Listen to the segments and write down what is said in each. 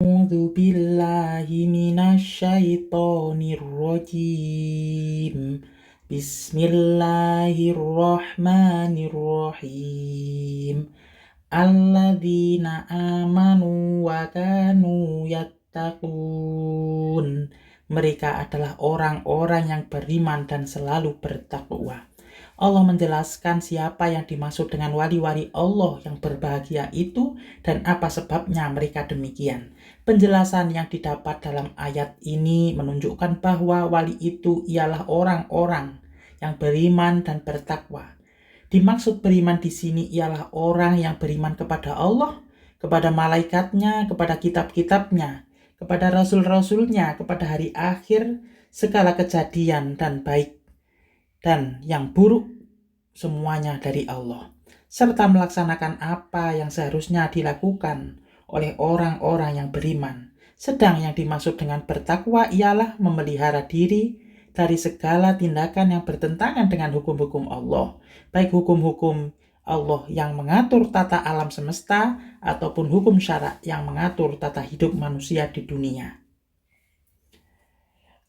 A'udzu billahi minasyaitonir rajim. Bismillahirrahmanirrahim. Alladzina amanu wa kanu yattaqun. Mereka adalah orang-orang yang beriman dan selalu bertakwa. Allah menjelaskan siapa yang dimaksud dengan wali-wali Allah yang berbahagia itu dan apa sebabnya mereka demikian. Penjelasan yang didapat dalam ayat ini menunjukkan bahwa wali itu ialah orang-orang yang beriman dan bertakwa. Dimaksud beriman di sini ialah orang yang beriman kepada Allah, kepada malaikatnya, kepada kitab-kitabnya, kepada rasul-rasulnya, kepada hari akhir, segala kejadian dan baik dan yang buruk semuanya dari Allah, serta melaksanakan apa yang seharusnya dilakukan oleh orang-orang yang beriman. Sedang yang dimaksud dengan bertakwa ialah memelihara diri dari segala tindakan yang bertentangan dengan hukum-hukum Allah, baik hukum-hukum Allah yang mengatur tata alam semesta ataupun hukum syara yang mengatur tata hidup manusia di dunia.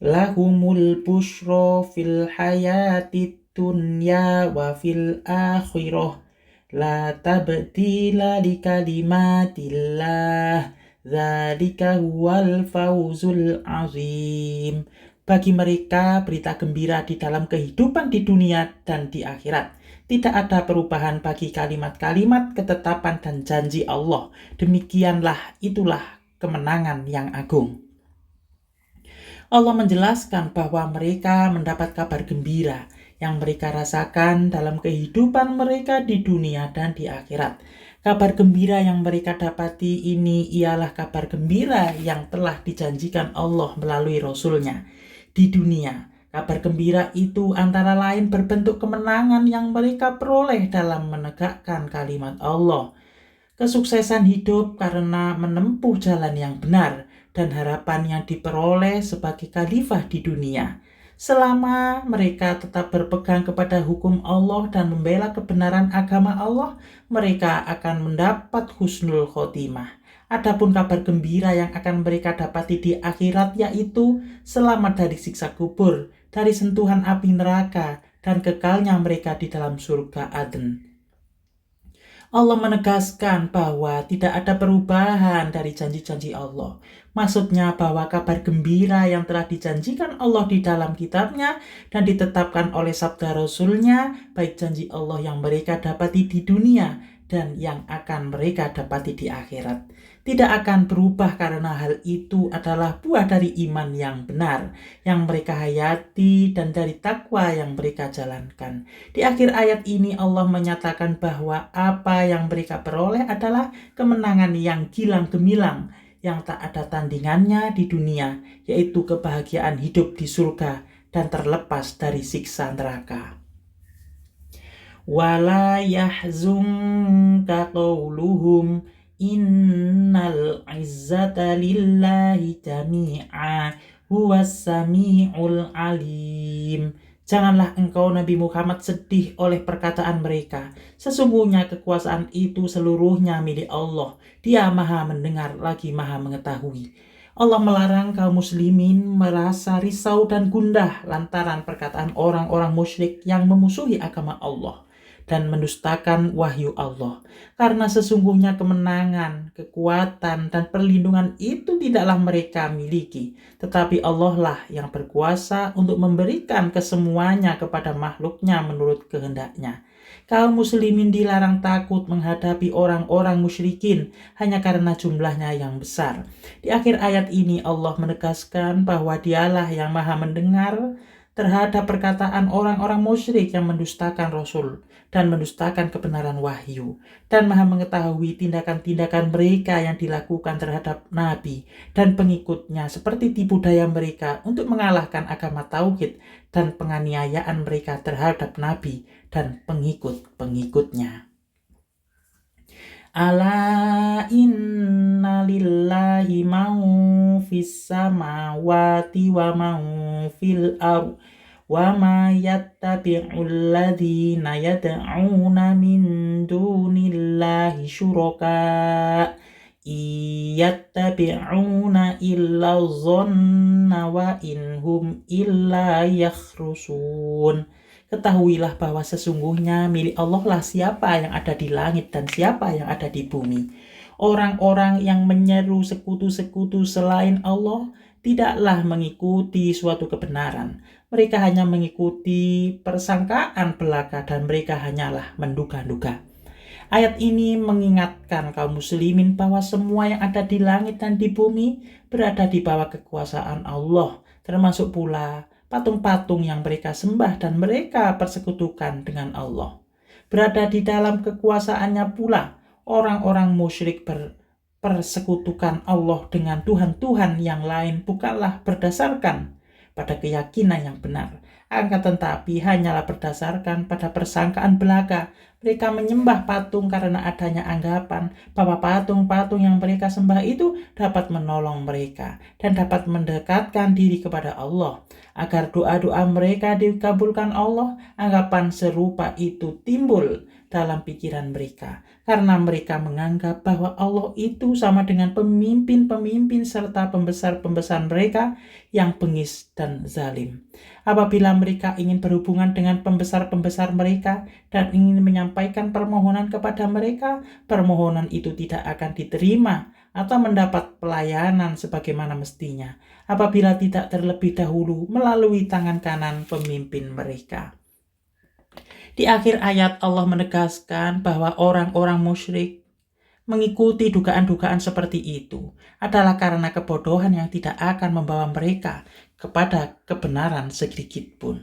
Lahumul busyra fil hayatid dunya wa fil akhirah la tabdila li kalimatillah dzalika huwal fawzul azim. Bagi mereka berita gembira di dalam kehidupan di dunia dan di akhirat. Tidak ada perubahan bagi kalimat-kalimat ketetapan dan janji Allah. Demikianlah itulah kemenangan yang agung. Allah menjelaskan bahwa mereka mendapat kabar gembira yang mereka rasakan dalam kehidupan mereka di dunia dan di akhirat. Kabar gembira yang mereka dapati ini ialah kabar gembira yang telah dijanjikan Allah melalui Rasul-Nya. Di dunia, kabar gembira itu antara lain berbentuk kemenangan yang mereka peroleh dalam menegakkan kalimat Allah, kesuksesan hidup karena menempuh jalan yang benar, dan harapan yang diperoleh sebagai khalifah di dunia. Selama mereka tetap berpegang kepada hukum Allah dan membela kebenaran agama Allah, mereka akan mendapat husnul khotimah. Adapun kabar gembira yang akan mereka dapati di akhirat yaitu selamat dari siksa kubur, dari sentuhan api neraka, dan kekalnya mereka di dalam surga Aden. Allah menegaskan bahwa tidak ada perubahan dari janji-janji Allah. Maksudnya bahwa kabar gembira yang telah dijanjikan Allah di dalam kitabnya dan ditetapkan oleh sabda Rasul-Nya, baik janji Allah yang mereka dapati di dunia dan yang akan mereka dapati di akhirat, tidak akan berubah karena hal itu adalah buah dari iman yang benar yang mereka hayati dan dari takwa yang mereka jalankan. Di akhir ayat ini Allah menyatakan bahwa apa yang mereka peroleh adalah kemenangan yang gilang gemilang yang tak ada tandingannya di dunia, yaitu kebahagiaan hidup di surga dan terlepas dari siksa neraka. Wala yahzunka qawluhum innal izzata lillahi jami'a huwas sami'ul alim. Janganlah engkau Nabi Muhammad sedih oleh perkataan mereka. Sesungguhnya kekuasaan itu seluruhnya milik Allah. Dia Maha mendengar lagi Maha mengetahui. Allah melarang kaum muslimin merasa risau dan gundah lantaran perkataan orang-orang musyrik yang memusuhi agama Allah dan mendustakan wahyu Allah. Karena sesungguhnya kemenangan, kekuatan, dan perlindungan itu tidaklah mereka miliki, tetapi Allah lah yang berkuasa untuk memberikan kesemuanya kepada makhluknya menurut kehendaknya. Kaum muslimin dilarang takut menghadapi orang-orang musyrikin hanya karena jumlahnya yang besar. Di akhir ayat ini Allah menegaskan bahwa Dialah yang Maha mendengar terhadap perkataan orang-orang musyrik yang mendustakan Rasul dan mendustakan kebenaran wahyu, dan Maha mengetahui tindakan-tindakan mereka yang dilakukan terhadap Nabi dan pengikutnya seperti tipu daya mereka untuk mengalahkan agama tauhid dan penganiayaan mereka terhadap Nabi dan pengikut-pengikutnya. Ala inna lillahi man fis samawati wa man fil ardh wa ma yattabi'ul ladzina yad'una min dunillahi syuraka iyattabi'una illa dhanna wa inhum illa yakhrusun. Ketahuilah bahwa sesungguhnya milik Allah lah siapa yang ada di langit dan siapa yang ada di bumi. Orang-orang yang menyeru sekutu-sekutu selain Allah tidaklah mengikuti suatu kebenaran. Mereka hanya mengikuti persangkaan belaka dan mereka hanyalah menduga-duga. Ayat ini mengingatkan kaum muslimin bahwa semua yang ada di langit dan di bumi berada di bawah kekuasaan Allah, termasuk pula patung-patung yang mereka sembah dan mereka persekutukan dengan Allah. Berada di dalam kekuasaannya pula orang-orang musyrik persekutukan Allah dengan Tuhan-Tuhan yang lain bukanlah berdasarkan pada keyakinan yang benar, akan tetapi hanyalah berdasarkan pada persangkaan belaka. Mereka menyembah patung karena adanya anggapan bahwa patung-patung yang mereka sembah itu dapat menolong mereka dan dapat mendekatkan diri kepada Allah. Agar doa-doa mereka dikabulkan Allah, anggapan serupa itu timbul dalam pikiran mereka, karena mereka menganggap bahwa Allah itu sama dengan pemimpin-pemimpin serta pembesar-pembesar mereka yang bengis dan zalim. Apabila mereka ingin berhubungan dengan pembesar-pembesar mereka dan ingin menyampaikan permohonan kepada mereka, permohonan itu tidak akan diterima atau mendapat pelayanan sebagaimana mestinya apabila tidak terlebih dahulu melalui tangan kanan pemimpin mereka. Di akhir ayat Allah menegaskan bahwa orang-orang musyrik mengikuti dugaan-dugaan seperti itu adalah karena kebodohan yang tidak akan membawa mereka kepada kebenaran sedikit pun.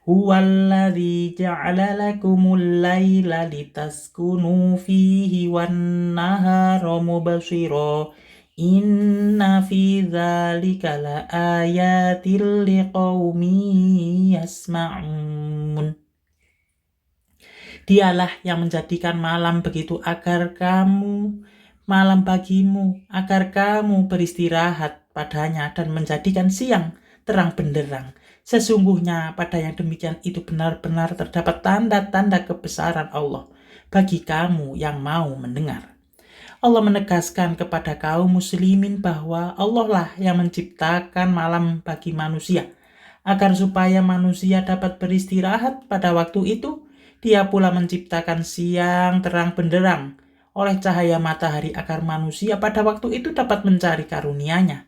Huwallazi ja'ala lakumul laila litaskunu fihi wan nahara mubshira. Inna fi dzalika laayatil liqaumin yasma'un. Dialah yang menjadikan malam bagimu agar kamu beristirahat padanya dan menjadikan siang terang benderang. Sesungguhnya pada yang demikian itu benar-benar terdapat tanda-tanda kebesaran Allah bagi kamu yang mau mendengar. Allah menegaskan kepada kaum muslimin bahwa Allah lah yang menciptakan malam bagi manusia agar supaya manusia dapat beristirahat pada waktu itu. Dia pula menciptakan siang terang benderang oleh cahaya matahari agar manusia pada waktu itu dapat mencari karunia-Nya.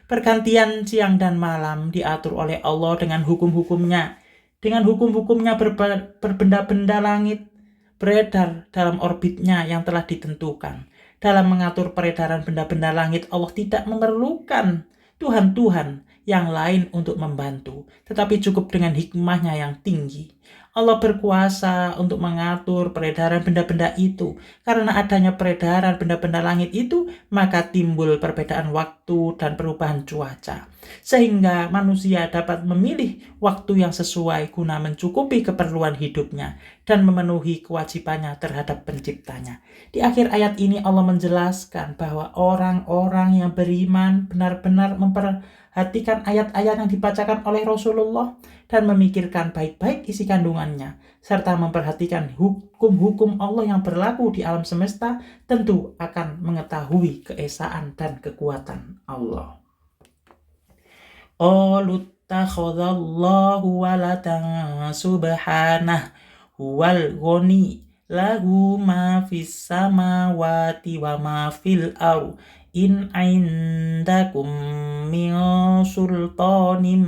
Pergantian siang dan malam diatur oleh Allah dengan hukum-hukumnya. Dengan hukum-hukumnya berbenda-benda langit beredar dalam orbitnya yang telah ditentukan. Dalam mengatur peredaran benda-benda langit, Allah tidak memerlukan Tuhan-Tuhan yang lain untuk membantu, tetapi cukup dengan hikmahnya yang tinggi. Allah berkuasa untuk mengatur peredaran benda-benda itu. Karena adanya peredaran benda-benda langit itu, maka timbul perbedaan waktu dan perubahan cuaca. Sehingga manusia dapat memilih waktu yang sesuai guna mencukupi keperluan hidupnya dan memenuhi kewajibannya terhadap penciptanya. Di akhir ayat ini Allah menjelaskan bahwa orang-orang yang beriman benar-benar memperhatikan ayat-ayat yang dibacakan oleh Rasulullah dan memikirkan baik-baik isi kandungannya, serta memperhatikan hukum-hukum Allah yang berlaku di alam semesta, tentu akan mengetahui keesaan dan kekuatan Allah. Qaluttakhadallahu walatan subhanah huwal ghani lahu ma fis samawati wa ma fil ardh. In indakum min sultanin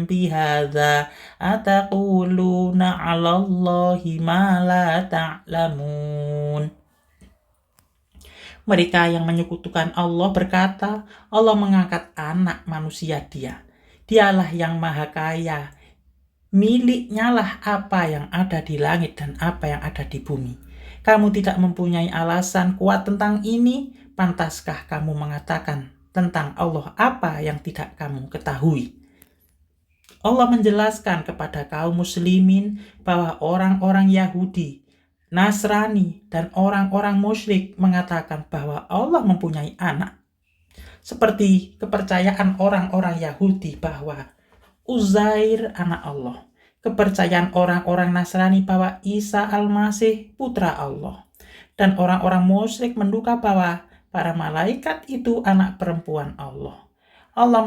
bihadza ataquluna 'alallahi ma la ta'lamun. Mereka yang menyekutukan Allah berkata, Allah mengangkat anak manusia Dialah yang maha kaya. Miliknya lah apa yang ada di langit dan apa yang ada di bumi. Kamu tidak mempunyai alasan kuat tentang ini. Pantaskah kamu mengatakan tentang Allah apa yang tidak kamu ketahui? Allah menjelaskan kepada kaum muslimin bahwa orang-orang Yahudi, Nasrani, dan orang-orang musyrik mengatakan bahwa Allah mempunyai anak. Seperti kepercayaan orang-orang Yahudi bahwa Uzair anak Allah. Kepercayaan orang-orang Nasrani bahwa Isa al-Masih putra Allah. Dan orang-orang musyrik menduga bahwa para malaikat itu anak perempuan Allah. Allah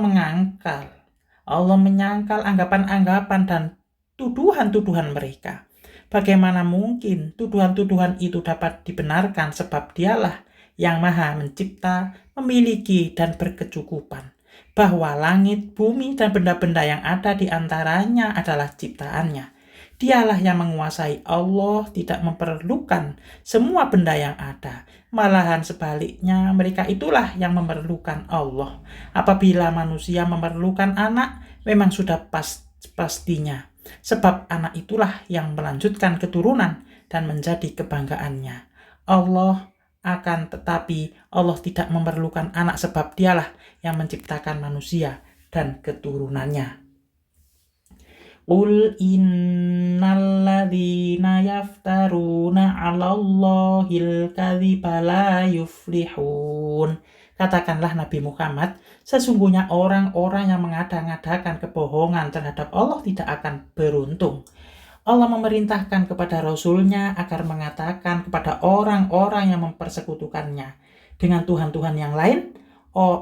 menyangkal anggapan-anggapan dan tuduhan-tuduhan mereka. Bagaimana mungkin tuduhan-tuduhan itu dapat dibenarkan sebab Dialah yang Maha Mencipta, memiliki dan berkecukupan, bahwa langit, bumi, dan benda-benda yang ada di antaranya adalah ciptaannya. Dialah yang menguasai. Allah tidak memerlukan semua benda yang ada. Malahan sebaliknya, mereka itulah yang memerlukan Allah. Apabila manusia memerlukan anak, memang sudah pastinya. Sebab anak itulah yang melanjutkan keturunan dan menjadi kebanggaannya. Tetapi Allah tidak memerlukan anak sebab Dialah yang menciptakan manusia dan keturunannya. Qul innal ladzina yaftaruna 'alallahil kadziba la yuflihun. Katakanlah Nabi Muhammad, sesungguhnya orang-orang yang mengada-ngadakan kebohongan terhadap Allah tidak akan beruntung. Allah memerintahkan kepada Rasul-Nya agar mengatakan kepada orang-orang yang mempersekutukannya dengan Tuhan-Tuhan yang lain,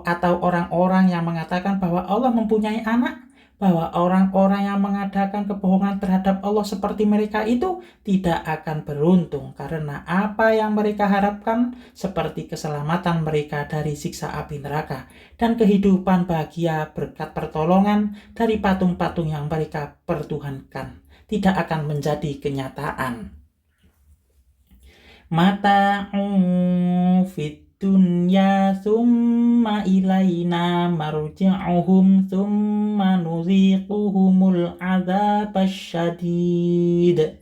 atau orang-orang yang mengatakan bahwa Allah mempunyai anak, bahwa orang-orang yang mengadakan kebohongan terhadap Allah seperti mereka itu tidak akan beruntung, karena apa yang mereka harapkan seperti keselamatan mereka dari siksa api neraka dan kehidupan bahagia berkat pertolongan dari patung-patung yang mereka pertuhankan tidak akan menjadi kenyataan. Mata'un fit dunya summa ilaina marji'uhum summa nuziquhumul azabassyadid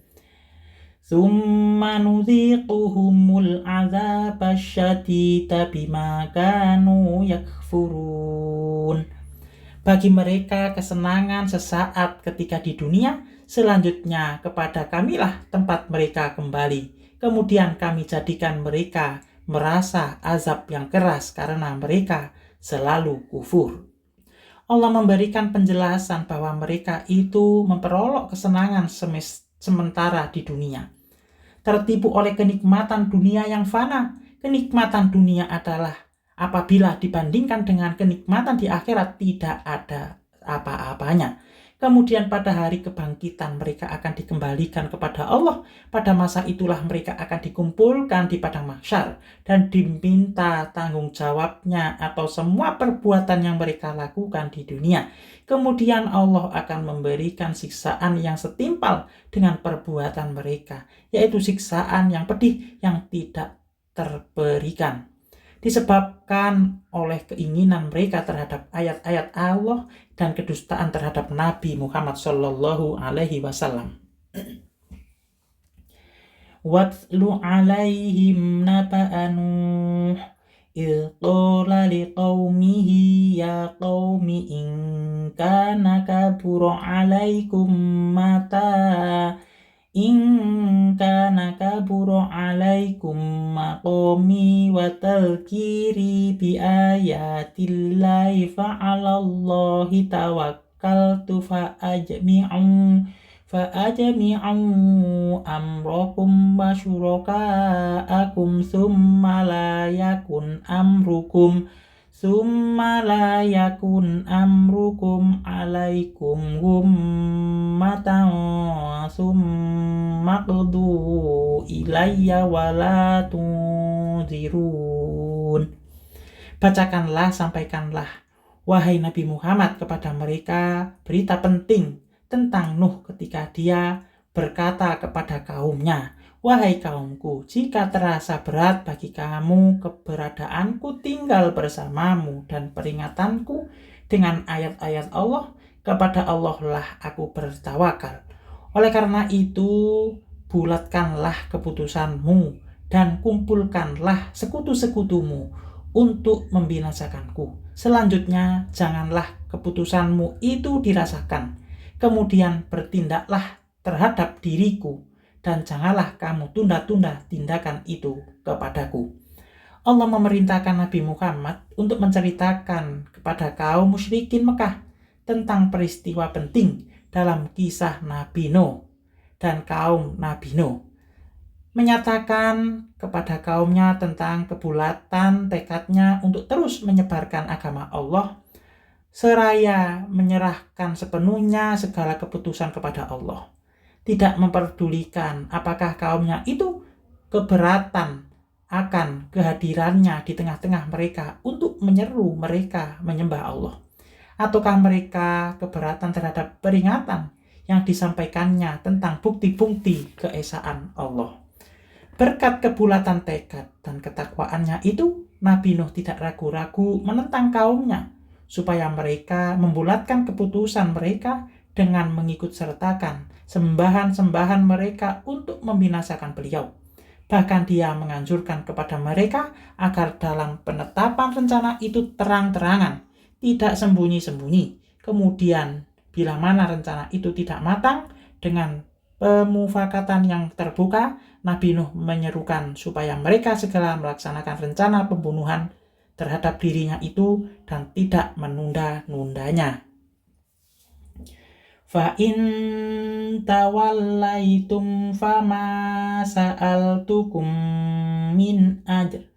bima kanu yakfurun. Bagi mereka kesenangan sesaat ketika di dunia, selanjutnya kepada Kamilah tempat mereka kembali. Kemudian kami jadikan mereka merasa azab yang keras karena mereka selalu kufur. Allah memberikan penjelasan bahwa mereka itu memperolok kesenangan sementara di dunia, tertipu oleh kenikmatan dunia yang fana. Kenikmatan dunia adalah apabila dibandingkan dengan kenikmatan di akhirat tidak ada apa-apanya. Kemudian pada hari kebangkitan mereka akan dikembalikan kepada Allah. Pada masa itulah mereka akan dikumpulkan di padang mahsyar dan diminta tanggung jawabnya atau semua perbuatan yang mereka lakukan di dunia. Kemudian Allah akan memberikan siksaan yang setimpal dengan perbuatan mereka, yaitu siksaan yang pedih yang tidak terberikan, disebabkan oleh keinginan mereka terhadap ayat-ayat Allah dan kedustaan terhadap Nabi Muhammad Shallallahu Alaihi Wasallam. Watlu alaihim naba'a Nuh idh qala liqaumihi ya qaumi in kana kabura alaikum maqami wa tadhkiri bi ayatillahi fa'alallahi tawakkaltu fa'ajmi'u amrakum wa syuraka'akum thumma la yakun amrukum alaikum gummatan summa qdu ilayya wala tunzirun. Bacakanlah, sampaikanlah, wahai Nabi Muhammad, kepada mereka berita penting tentang Nuh ketika dia berkata kepada kaumnya, wahai kaumku, jika terasa berat bagi kamu keberadaanku tinggal bersamamu dan peringatanku dengan ayat-ayat Allah, kepada Allah lah aku bertawakal. Oleh karena itu, bulatkanlah keputusanmu dan kumpulkanlah sekutu-sekutumu untuk membinasakanku. Selanjutnya, janganlah keputusanmu itu dirasakan. Kemudian bertindaklah terhadap diriku dan janganlah kamu tunda-tunda tindakan itu kepadaku. Allah memerintahkan Nabi Muhammad untuk menceritakan kepada kaum musyrikin Mekah tentang peristiwa penting dalam kisah Nabi Nuh dan kaum Nabi Nuh. menyatakan kepada kaumnya tentang kebulatan tekadnya untuk terus menyebarkan agama Allah, seraya menyerahkan sepenuhnya segala keputusan kepada Allah. Tidak memperdulikan apakah kaumnya itu keberatan akan kehadirannya di tengah-tengah mereka untuk menyeru mereka menyembah Allah. Ataukah mereka keberatan terhadap peringatan yang disampaikannya tentang bukti-bukti keesaan Allah. Berkat kebulatan tekad dan ketakwaannya itu, Nabi Nuh tidak ragu-ragu menentang kaumnya supaya mereka membulatkan keputusan mereka dengan mengikut sertakan sembahan-sembahan mereka untuk membinasakan beliau. Bahkan dia menganjurkan kepada mereka agar dalam penetapan rencana itu terang-terangan, tidak sembunyi-sembunyi. Kemudian bila mana rencana itu tidak matang, dengan pemufakatan yang terbuka, Nabi Nuh menyerukan supaya mereka segera melaksanakan rencana pembunuhan terhadap dirinya itu dan tidak menunda-nundanya. Fa in tawallaitum fama sa'altukum min ajr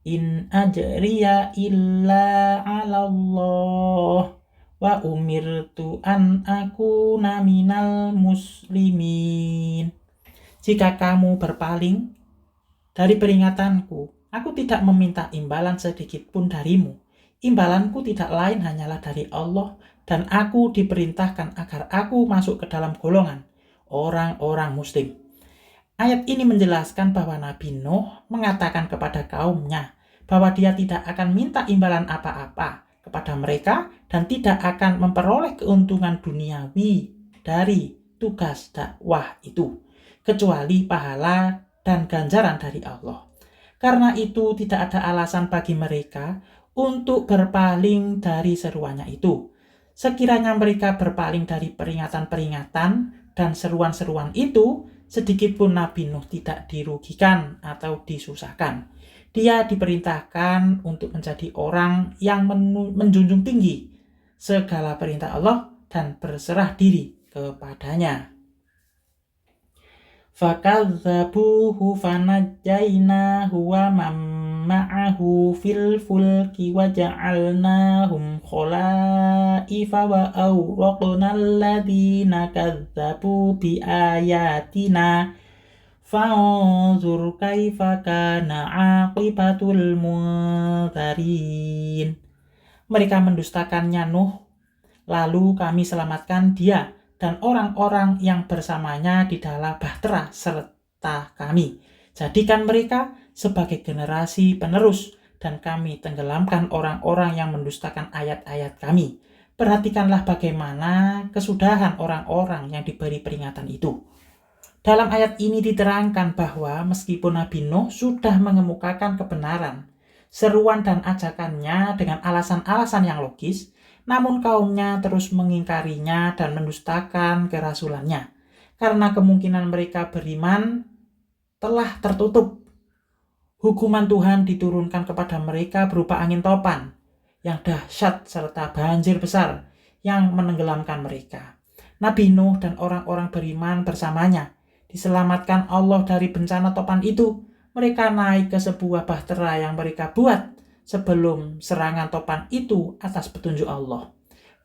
in ajriya illa 'ala Allah wa umirtu an akuna minal muslimin. Jika kamu berpaling dari peringatanku, aku tidak meminta imbalan sedikit pun darimu. Imbalanku tidak lain hanyalah dari Allah, dan aku diperintahkan agar aku masuk ke dalam golongan orang-orang muslim. Ayat ini menjelaskan bahwa Nabi Nuh mengatakan kepada kaumnya bahwa dia tidak akan minta imbalan apa-apa kepada mereka dan tidak akan memperoleh keuntungan duniawi dari tugas dakwah itu, kecuali pahala dan ganjaran dari Allah. Karena itu tidak ada alasan bagi mereka untuk berpaling dari seruannya itu. Sekiranya mereka berpaling dari peringatan-peringatan dan seruan-seruan itu, sedikit pun Nabi Nuh tidak dirugikan atau disusahkan. Dia diperintahkan untuk menjadi orang yang menjunjung tinggi segala perintah Allah dan berserah diri kepadanya. Fakadzabuhu fanajjaynahu wa man ma'ahu fil fulki wa ja'alnahum khala'ifa wa awraqna alladhina kadzabu bi ayatina fanzur kaifa kana 'aqibatul munzarin. Mereka mendustakannya Nuh, lalu kami selamatkan dia dan orang-orang yang bersamanya di dalam bahtera serta kami. Jadikan mereka sebagai generasi penerus dan kami tenggelamkan orang-orang yang mendustakan ayat-ayat kami. Perhatikanlah bagaimana kesudahan orang-orang yang diberi peringatan itu. Dalam ayat ini diterangkan bahwa meskipun Nabi Nuh sudah mengemukakan kebenaran, seruan dan ajakannya dengan alasan-alasan yang logis, namun kaumnya terus mengingkarinya dan mendustakan kerasulannya. Karena kemungkinan mereka beriman telah tertutup. Hukuman Tuhan diturunkan kepada mereka berupa angin topan yang dahsyat serta banjir besar yang menenggelamkan mereka. Nabi Nuh dan orang-orang beriman bersamanya diselamatkan Allah dari bencana topan itu. Mereka naik ke sebuah bahtera yang mereka buat sebelum serangan topan itu atas petunjuk Allah.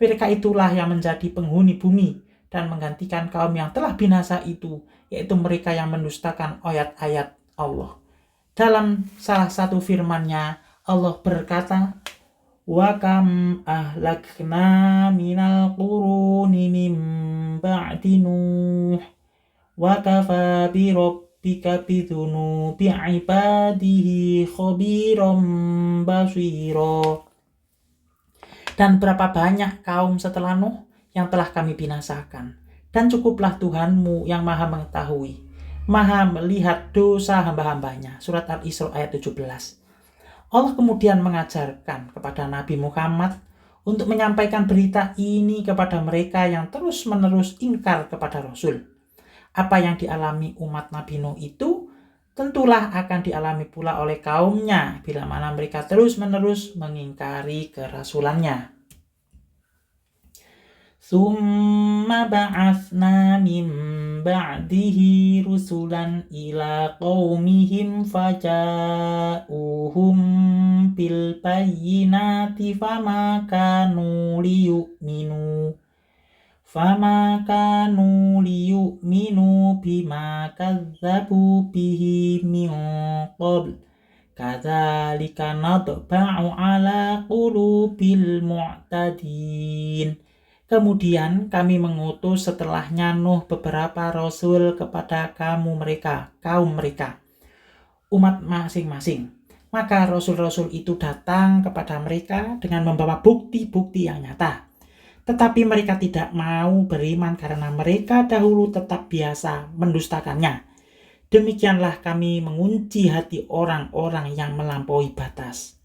Mereka itulah yang menjadi penghuni bumi dan menggantikan kaum yang telah binasa itu, yaitu mereka yang mendustakan ayat-ayat Allah. Dalam salah satu firman-Nya, Allah berkata, wa kam ahlakna minal quruni min ba'di Nuh wa kafa bi rabbika bidzunubi ibadihi khabiran basira. Dan berapa banyak kaum setelah Nuh yang telah kami binasakan, dan cukuplah Tuhanmu yang maha mengetahui, maha melihat dosa hamba-hambanya. Surat Al-Isra ayat 17. Allah kemudian mengajarkan kepada Nabi Muhammad untuk menyampaikan berita ini kepada mereka yang terus-menerus ingkar kepada Rasul. Apa yang dialami umat Nabi Nuh itu tentulah akan dialami pula oleh kaumnya bila mana mereka terus-menerus mengingkari kerasulannya. Summa ba'athna min ba'dihi rusulan ila qaumihim faja'uhum bil bayyinati fama kanu liyu'minu bima kadzabu bihi min qabl kadzalika nadba'u ala qulubil mu'tadin. Kemudian kami mengutus setelahnya Nuh beberapa rasul kepada kaum mereka, umat masing-masing. Maka rasul-rasul itu datang kepada mereka dengan membawa bukti-bukti yang nyata. Tetapi mereka tidak mau beriman karena mereka dahulu tetap biasa mendustakannya. Demikianlah kami mengunci hati orang-orang yang melampaui batas.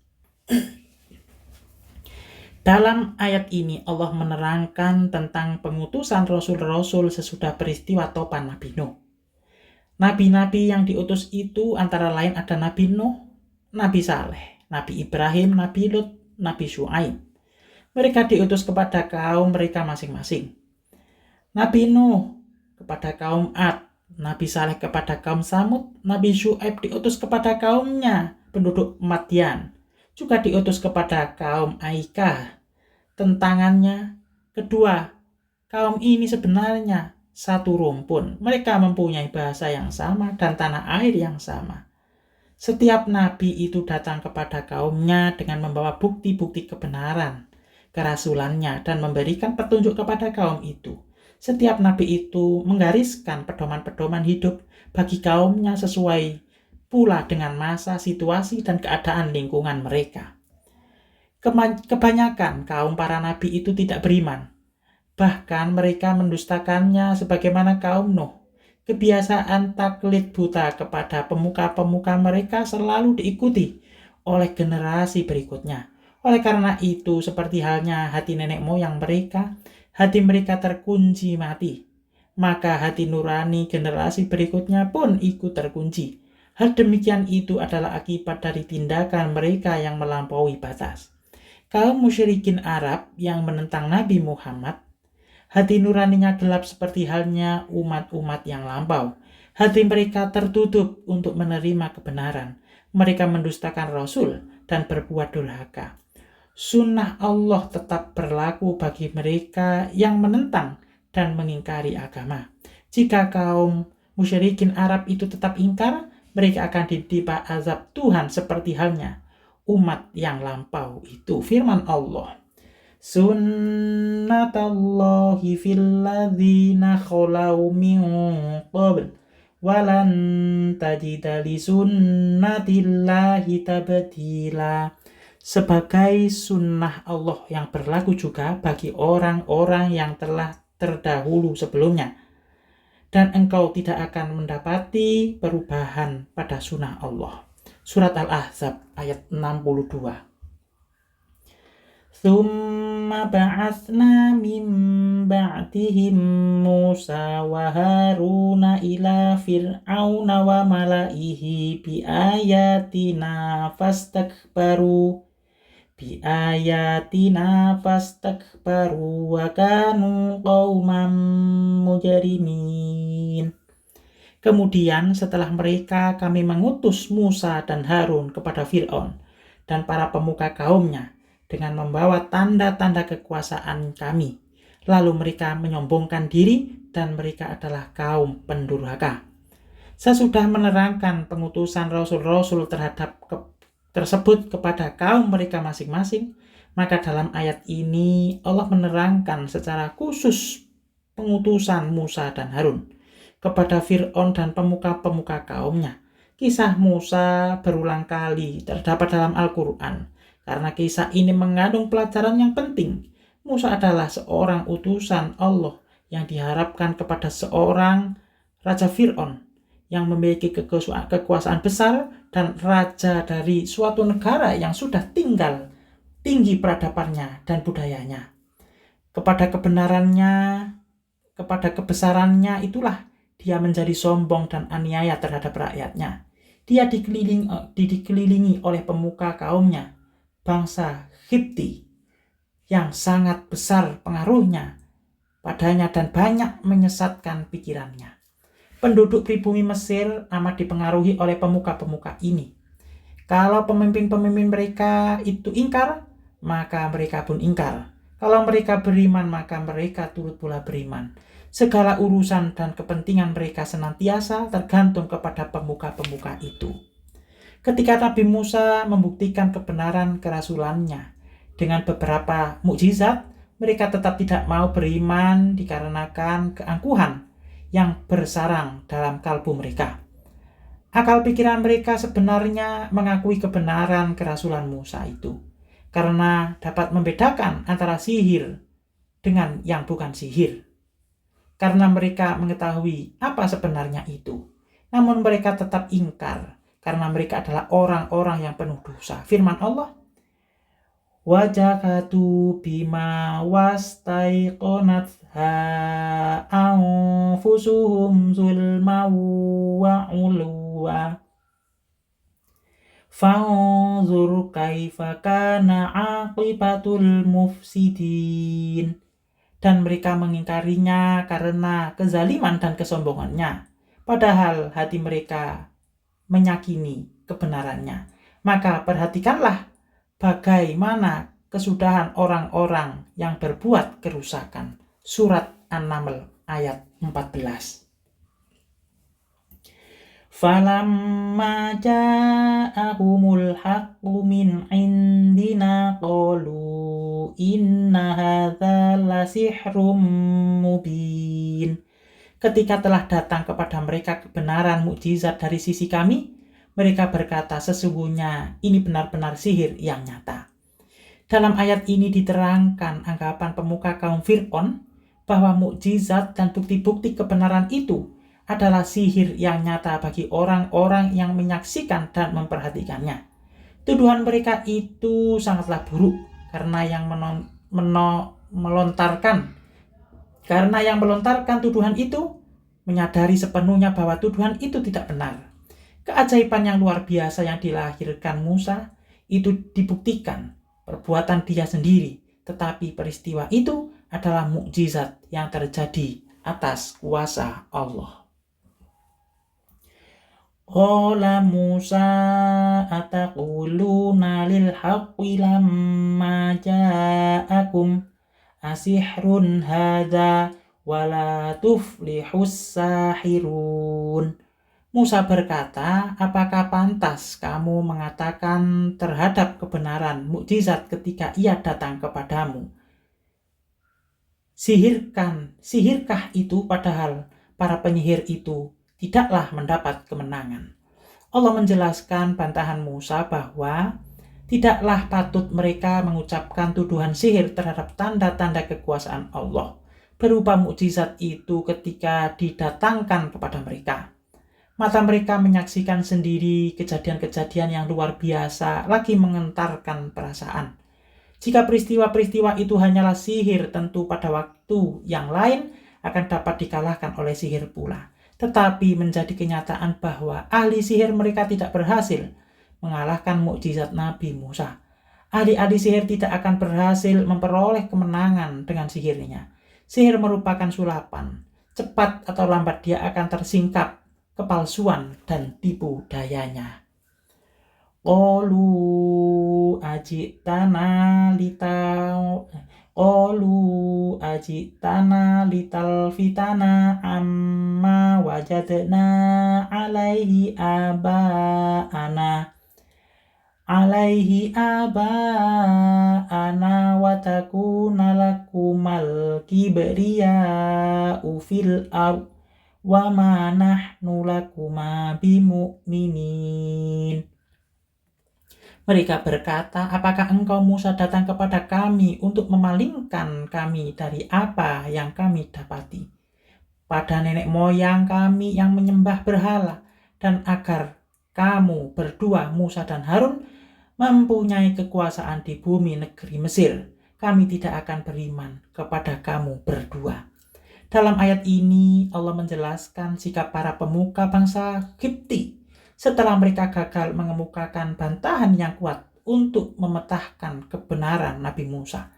Dalam ayat ini Allah menerangkan tentang pengutusan rasul-rasul sesudah peristiwa topan Nabi Nuh. Nabi-nabi yang diutus itu antara lain ada Nabi Nuh, Nabi Saleh, Nabi Ibrahim, Nabi Lut, Nabi Syuaib. Mereka diutus kepada kaum mereka masing-masing. Nabi Nuh kepada kaum Ad, Nabi Saleh kepada kaum Samud, Nabi Syuaib diutus kepada kaumnya penduduk Madyan, juga diutus kepada kaum Aikah. Tentangannya kedua, kaum ini sebenarnya satu rumpun. Mereka mempunyai bahasa yang sama dan tanah air yang sama. Setiap nabi itu datang kepada kaumnya dengan membawa bukti-bukti kebenaran kerasulannya dan memberikan petunjuk kepada kaum itu. Setiap nabi itu menggariskan pedoman-pedoman hidup bagi kaumnya sesuai pula dengan masa, situasi, dan keadaan lingkungan mereka. Kebanyakan kaum para nabi itu tidak beriman. Bahkan mereka mendustakannya sebagaimana kaum Nuh. Kebiasaan taklid buta kepada pemuka-pemuka mereka selalu diikuti oleh generasi berikutnya. Oleh karena itu, seperti halnya hati nenek moyang mereka, hati mereka terkunci mati. Maka hati nurani generasi berikutnya pun ikut terkunci. Hal demikian itu adalah akibat dari tindakan mereka yang melampaui batas. Kaum musyrikin Arab yang menentang Nabi Muhammad, hati nuraninya gelap seperti halnya umat-umat yang lampau. Hati mereka tertutup untuk menerima kebenaran. Mereka mendustakan Rasul dan berbuat durhaka. Sunnah Allah tetap berlaku bagi mereka yang menentang dan mengingkari agama. Jika kaum musyrikin Arab itu tetap ingkar, mereka akan ditimpa azab Tuhan seperti halnya umat yang lampau itu. Firman Allah, sunnatallahi fil ladzina khalau min qabl walan tajida li sunnatillahi tabdila. Sebagai sunnah Allah yang berlaku juga bagi orang-orang yang telah terdahulu sebelumnya, dan engkau tidak akan mendapati perubahan pada sunnah Allah. Surat Al-Ahzab ayat 62. Tsumma ba'atsna min ba'dihim Musa wa Haruna ila fir'auna wa mala'ihi bi ayatina fastakbaru wa kanu qauman mujrimin. Kemudian setelah mereka kami mengutus Musa dan Harun kepada Fir'aun dan para pemuka kaumnya dengan membawa tanda-tanda kekuasaan kami. Lalu mereka menyombongkan diri dan mereka adalah kaum pendurhaka. Sesudah menerangkan pengutusan rasul-rasul tersebut kepada kaum mereka masing-masing, maka dalam ayat ini Allah menerangkan secara khusus pengutusan Musa dan Harun kepada Fir'aun dan pemuka-pemuka kaumnya. Kisah Musa berulang kali terdapat dalam Al-Quran. Karena kisah ini mengandung pelajaran yang penting. Musa adalah seorang utusan Allah yang diharapkan kepada seorang Raja Fir'aun yang memiliki kekuasaan besar dan raja dari suatu negara yang sudah tinggi peradabannya dan budayanya. Kepada kebenarannya, kepada kebesarannya itulah dia menjadi sombong dan aniaya terhadap rakyatnya. Dia dikelilingi oleh pemuka kaumnya, bangsa Qibti, yang sangat besar pengaruhnya padanya dan banyak menyesatkan pikirannya. Penduduk pribumi Mesir amat dipengaruhi oleh pemuka-pemuka ini. Kalau pemimpin-pemimpin mereka itu ingkar, maka mereka pun ingkar. Kalau mereka beriman, maka mereka turut pula beriman. Segala urusan dan kepentingan mereka senantiasa tergantung kepada pemuka-pemuka itu. Ketika Nabi Musa membuktikan kebenaran kerasulannya dengan beberapa mukjizat, mereka tetap tidak mau beriman dikarenakan keangkuhan yang bersarang dalam kalbu mereka. Akal pikiran mereka sebenarnya mengakui kebenaran kerasulan Musa itu, karena dapat membedakan antara sihir dengan yang bukan sihir. Karena mereka mengetahui apa sebenarnya itu, namun mereka tetap ingkar, karena mereka adalah orang-orang yang penuh dosa. Firman Allah, wajakatu bima wastaiqonatha anfusuhum zulma wa uluwa fanzur kaifa kana aqibatul mufsidin. Dan mereka mengingkarinya karena kezaliman dan kesombongannya, padahal hati mereka meyakini kebenarannya. Maka perhatikanlah bagaimana kesudahan orang-orang yang berbuat kerusakan. Surat An-Naml ayat 14. Falamma ja'ahumul haqqu min indina qalu inna hadza lasihrun mubin. Ketika telah datang kepada mereka kebenaran mukjizat dari sisi kami, mereka berkata, sesungguhnya ini benar-benar sihir yang nyata. Dalam ayat ini diterangkan anggapan pemuka kaum Fir'aun bahwa mukjizat dan bukti-bukti kebenaran itu adalah sihir yang nyata bagi orang-orang yang menyaksikan dan memperhatikannya. Tuduhan mereka itu sangatlah buruk karena yang melontarkan tuduhan itu menyadari sepenuhnya bahwa tuduhan itu tidak benar. Keajaiban yang luar biasa yang dilahirkan Musa itu dibuktikan perbuatan dia sendiri, tetapi peristiwa itu adalah mukjizat yang terjadi atas kuasa Allah. Qala Musa ataquluna lil haqqi lamma ja'akum asihrun hadza wala tuflihus sahirun. Musa berkata, apakah pantas kamu mengatakan terhadap kebenaran mukjizat ketika ia datang kepadamu? Sihirkah itu, padahal para penyihir itu tidaklah mendapat kemenangan. Allah menjelaskan bantahan Musa bahwa tidaklah patut mereka mengucapkan tuduhan sihir terhadap tanda-tanda kekuasaan Allah berupa mukjizat itu ketika didatangkan kepada mereka. Mata mereka menyaksikan sendiri kejadian-kejadian yang luar biasa lagi mengentarkan perasaan. Jika peristiwa-peristiwa itu hanyalah sihir, tentu pada waktu yang lain akan dapat dikalahkan oleh sihir pula. Tetapi menjadi kenyataan bahwa ahli sihir mereka tidak berhasil mengalahkan mukjizat Nabi Musa. Ahli-ahli sihir tidak akan berhasil memperoleh kemenangan dengan sihirnya. Sihir merupakan sulapan. Cepat atau lambat dia akan tersingkap kepalsuan dan tipu dayanya. Qalu ajitana litalfitana amma wajadna alaihi aba'ana wa takuna lakumal kibriya'u fil ardh wa ma nahnu lakuma bimu'minin. Mereka berkata, apakah engkau Musa datang kepada kami untuk memalingkan kami dari apa yang kami dapati pada nenek moyang kami yang menyembah berhala, dan agar kamu berdua, Musa dan Harun, mempunyai kekuasaan di bumi negeri Mesir? Kami tidak akan beriman kepada kamu berdua. Dalam ayat ini Allah menjelaskan sikap para pemuka bangsa Kipti setelah mereka gagal mengemukakan bantahan yang kuat untuk memetahkan kebenaran Nabi Musa.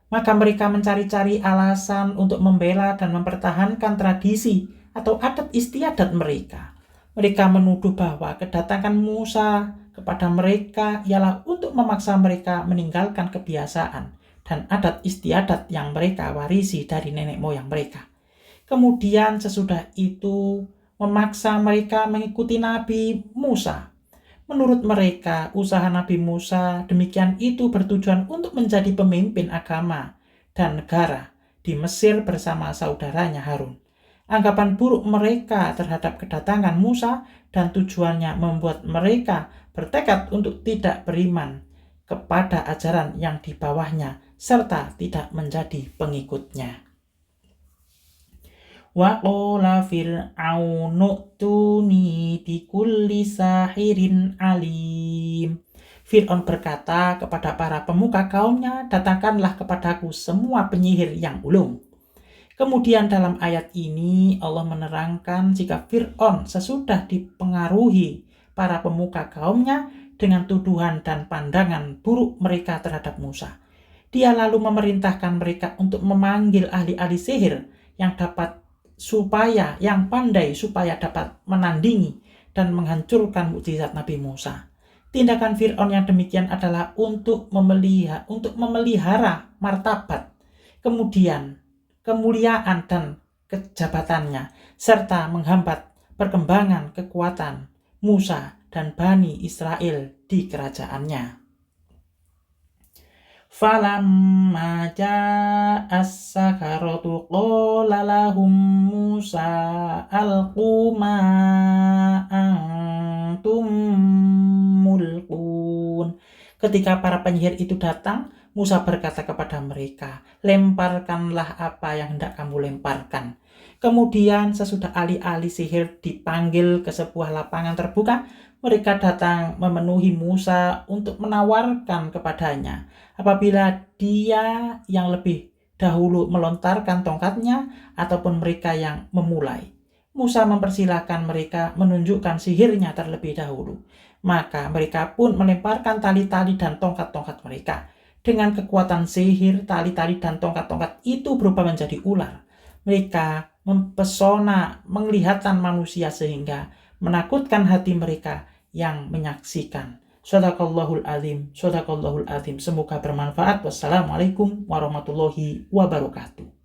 Maka mereka mencari-cari alasan untuk membela dan mempertahankan tradisi atau adat istiadat mereka. Mereka menuduh bahwa kedatangan Musa kepada mereka ialah untuk memaksa mereka meninggalkan kebiasaan dan adat istiadat yang mereka warisi dari nenek moyang mereka. Kemudian sesudah itu memaksa mereka mengikuti Nabi Musa. Menurut mereka, usaha Nabi Musa demikian itu bertujuan untuk menjadi pemimpin agama dan negara di Mesir bersama saudaranya Harun. Anggapan buruk mereka terhadap kedatangan Musa dan tujuannya membuat mereka bertekad untuk tidak beriman kepada ajaran yang di bawahnya serta tidak menjadi pengikutnya. Wa qala fir'aunu tuni bikulli sahirin alim. Fir'aun berkata kepada para pemuka kaumnya, datangkanlah kepadaku semua penyihir yang ulung. Kemudian dalam ayat ini Allah menerangkan jika Fir'aun sesudah dipengaruhi para pemuka kaumnya dengan tuduhan dan pandangan buruk mereka terhadap Musa. Dia lalu memerintahkan mereka untuk memanggil ahli-ahli sihir yang pandai supaya dapat menandingi dan menghancurkan mukjizat Nabi Musa. Tindakan Fir'aun yang demikian adalah untuk memelihara martabat, kemudian kemuliaan dan kejabatannya, serta menghambat perkembangan kekuatan Musa dan Bani Israel di kerajaannya. Falamma ja'as sakaratu qala lahum Musa alqu ma antum mulqun. Ketika para penyihir itu datang, Musa berkata kepada mereka, lemparkanlah apa yang hendak kamu lemparkan. Kemudian sesudah ahli-ahli sihir dipanggil ke sebuah lapangan terbuka, mereka datang memenuhi Musa untuk menawarkan kepadanya apabila dia yang lebih dahulu melontarkan tongkatnya ataupun mereka yang memulai. Musa mempersilahkan mereka menunjukkan sihirnya terlebih dahulu. Maka mereka pun melemparkan tali-tali dan tongkat-tongkat mereka. Dengan kekuatan sihir, tali-tali dan tongkat-tongkat itu berubah menjadi ular. Mereka mempesona penglihatan manusia sehingga menakutkan hati mereka yang menyaksikan. Shadaqallahul azim. Semoga bermanfaat. Wassalamualaikum warahmatullahi wabarakatuh.